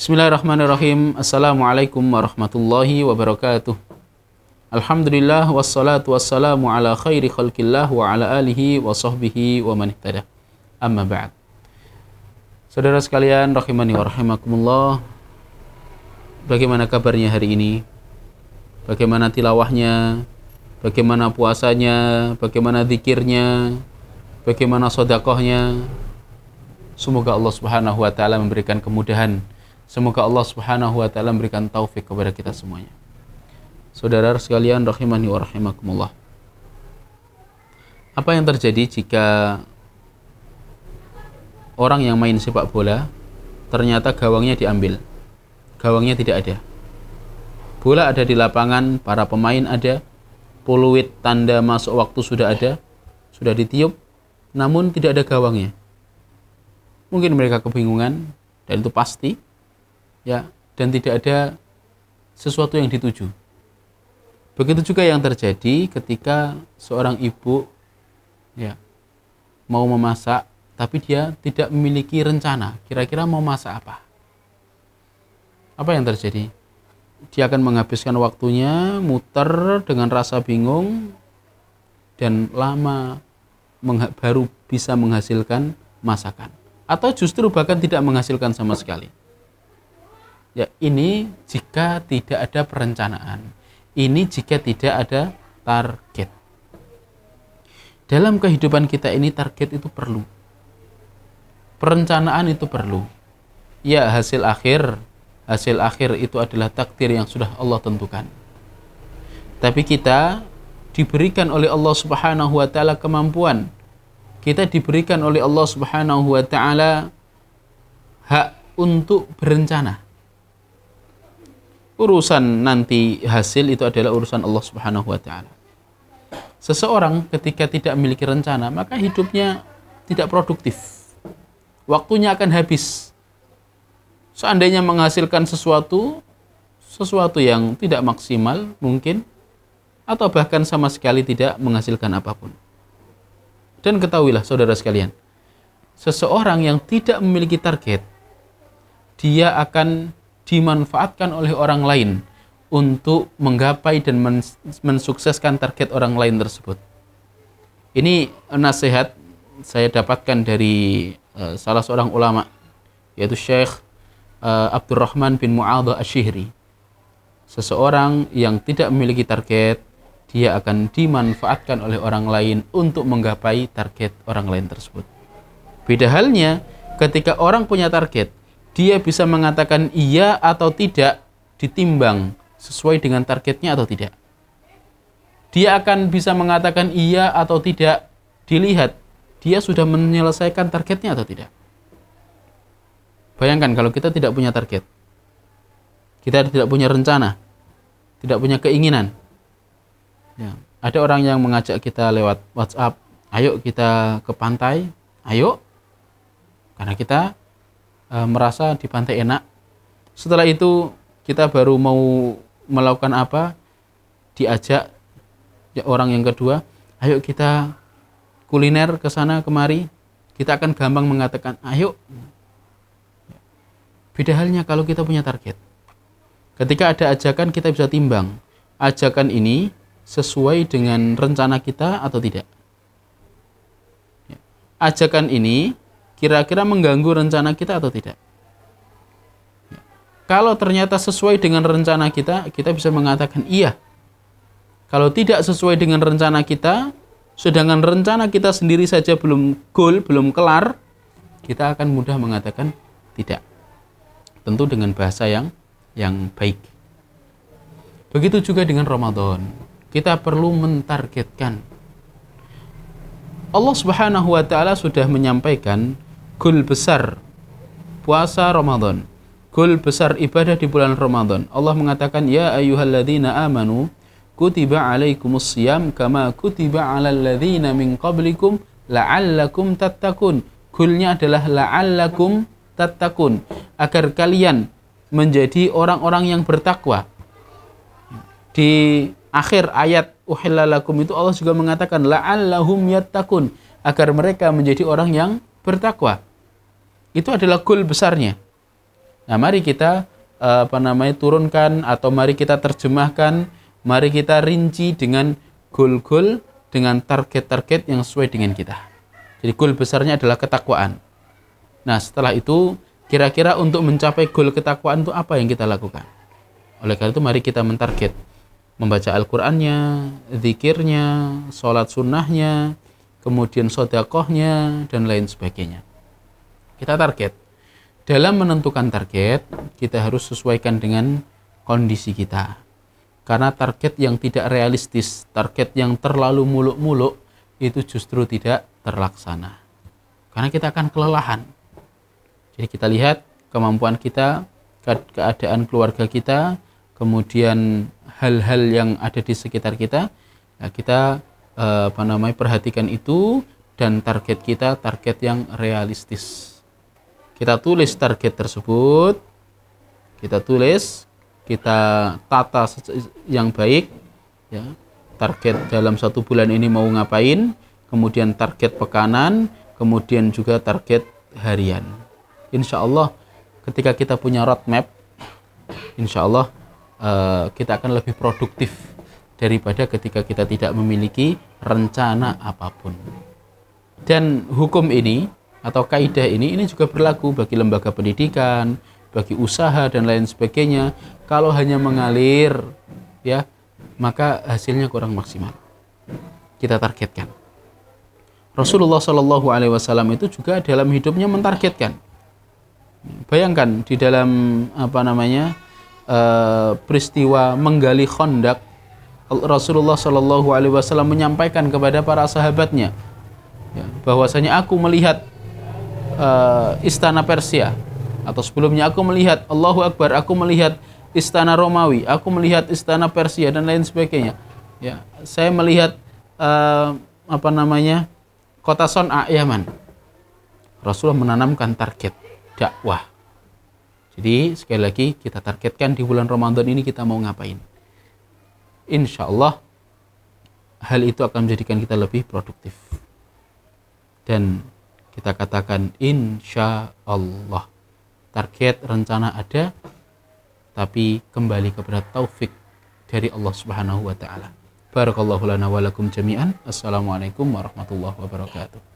Bismillahirrahmanirrahim. Assalamualaikum warahmatullahi wabarakatuh. Alhamdulillah wassalatu wassalamu ala khairi khalqillah wa ala alihi wa sahbihi wa man ihtada. Amma ba'd. Saudara sekalian rahimani wa rahimakumullah. Bagaimana kabarnya hari ini? Bagaimana tilawahnya? Bagaimana puasanya? Bagaimana zikirnya? Bagaimana sedekahnya? Semoga Allah Subhanahu wa taala memberikan kemudahan. Semoga Allah Subhanahu wa taala memberikan taufik kepada kita semuanya. Saudara sekalian rahimani wa rahimakumullah. Apa yang terjadi jika orang yang main sepak bola ternyata gawangnya diambil? Gawangnya tidak ada. Bola ada di lapangan, para pemain ada, peluit tanda masuk waktu sudah ada, sudah ditiup, namun tidak ada gawangnya. Mungkin mereka kebingungan, dan itu pasti, ya, dan tidak ada sesuatu yang dituju. Begitu juga yang terjadi ketika seorang ibu, ya, mau memasak, tapi dia tidak memiliki rencana, kira-kira mau masak apa? Apa yang terjadi? Dia akan menghabiskan waktunya muter dengan rasa bingung dan lama baru bisa menghasilkan masakan, atau justru bahkan tidak menghasilkan sama sekali. Ya, ini jika tidak ada perencanaan. Ini jika tidak ada target. Dalam kehidupan kita ini target itu perlu. Perencanaan itu perlu. Ya, hasil akhir itu adalah takdir yang sudah Allah tentukan. Tapi kita diberikan oleh Allah Subhanahu wa taala kemampuan. Kita diberikan oleh Allah Subhanahu wa taala hak untuk berencana. Urusan nanti hasil itu adalah urusan Allah Subhanahu wa taala. Seseorang ketika tidak memiliki rencana, maka hidupnya tidak produktif. Waktunya akan habis. Seandainya menghasilkan sesuatu yang tidak maksimal mungkin, atau bahkan sama sekali tidak menghasilkan apapun. Dan ketahuilah saudara sekalian, seseorang yang tidak memiliki target, dia akan dimanfaatkan oleh orang lain untuk menggapai dan mensukseskan target orang lain tersebut. Ini nasihat saya dapatkan dari salah seorang ulama, yaitu Syekh Abdurrahman bin Mu'adh Asy-Syihri. Seseorang yang tidak memiliki target, dia akan dimanfaatkan oleh orang lain untuk menggapai target orang lain tersebut. Beda halnya ketika orang punya target, dia bisa mengatakan iya atau tidak ditimbang sesuai dengan targetnya atau tidak. Dia akan bisa mengatakan iya atau tidak dilihat dia sudah menyelesaikan targetnya atau tidak. Bayangkan kalau kita tidak punya target, kita tidak punya rencana, tidak punya keinginan. Ya, ada orang yang mengajak kita lewat WhatsApp, ayo kita ke pantai, ayo, karena kita merasa di pantai enak. Setelah itu kita baru mau melakukan apa, diajak orang yang kedua, ayo kita kuliner ke sana kemari, kita akan gampang mengatakan ayo. Beda halnya kalau kita punya target. Ketika ada ajakan, kita bisa timbang ajakan ini sesuai dengan rencana kita atau tidak. Ajakan ini kira-kira mengganggu rencana kita atau tidak. Kalau ternyata sesuai dengan rencana kita, kita bisa mengatakan iya. Kalau tidak sesuai dengan rencana kita, sedangkan rencana kita sendiri saja belum goal, belum kelar, kita akan mudah mengatakan tidak. Tentu dengan bahasa yang baik. Begitu juga dengan Ramadan. Kita perlu mentargetkan. Allah Subhanahu wa taala sudah menyampaikan goal besar puasa Ramadan, goal besar ibadah di bulan Ramadan. Allah mengatakan, ya ayyuhalladzina amanu kutiba alaikumus syiyam kama kutiba alal ladzina min qablikum la'allakum tattaqun. Goalnya adalah la'allakum tattaqun, agar kalian menjadi orang-orang yang bertakwa. Di akhir ayat uhillalakum itu Allah juga mengatakan la'allahum yattaqun, agar mereka menjadi orang yang bertakwa. Itu adalah goal besarnya. Nah, mari kita turunkan atau mari kita terjemahkan, mari kita rinci dengan goal-goal, dengan target-target yang sesuai dengan kita. Jadi goal besarnya adalah ketakwaan. Nah, setelah itu kira-kira untuk mencapai goal ketakwaan itu apa yang kita lakukan? Oleh karena itu mari kita mentarget membaca Al-Qur'annya, zikirnya, sholat sunnahnya, kemudian sedekahnya dan lain sebagainya. Kita target. Dalam menentukan target, kita harus sesuaikan dengan kondisi kita. Karena target yang tidak realistis, target yang terlalu muluk-muluk, itu justru tidak terlaksana. Karena kita akan kelelahan. Jadi kita lihat kemampuan kita, keadaan keluarga kita, kemudian hal-hal yang ada di sekitar kita. Nah, kita perhatikan itu, dan target kita target yang realistis. Kita tulis target tersebut, kita tata yang baik, ya. Target dalam 1 bulan ini mau ngapain, kemudian target pekanan, kemudian juga target harian. Insya Allah ketika kita punya roadmap, insya Allah kita akan lebih produktif daripada ketika kita tidak memiliki rencana apapun. Dan hukum ini atau kaidah ini juga berlaku bagi lembaga pendidikan, bagi usaha dan lain sebagainya. Kalau hanya mengalir, ya, maka hasilnya kurang maksimal. Kita targetkan. Rasulullah Shallallahu Alaihi Wasallam itu juga dalam hidupnya mentargetkan. Bayangkan di dalam peristiwa menggali Khandaq, Rasulullah Shallallahu Alaihi Wasallam menyampaikan kepada para sahabatnya, ya, bahwasanya aku melihat istana Persia, atau sebelumnya aku melihat, Allahu Akbar, aku melihat istana Romawi, aku melihat istana Persia dan lain sebagainya. Ya, saya melihat kota Son'a, Yaman. Rasulullah menanamkan target dakwah. Jadi sekali lagi kita targetkan di bulan Ramadan ini kita mau ngapain. Insya Allah hal itu akan menjadikan kita lebih produktif. Dan kita katakan insya Allah. Target, rencana ada, tapi kembali kepada taufik dari Allah Subhanahu wa taala. Barakallahu lana wa lakum jami'an. Assalamualaikum warahmatullahi wabarakatuh.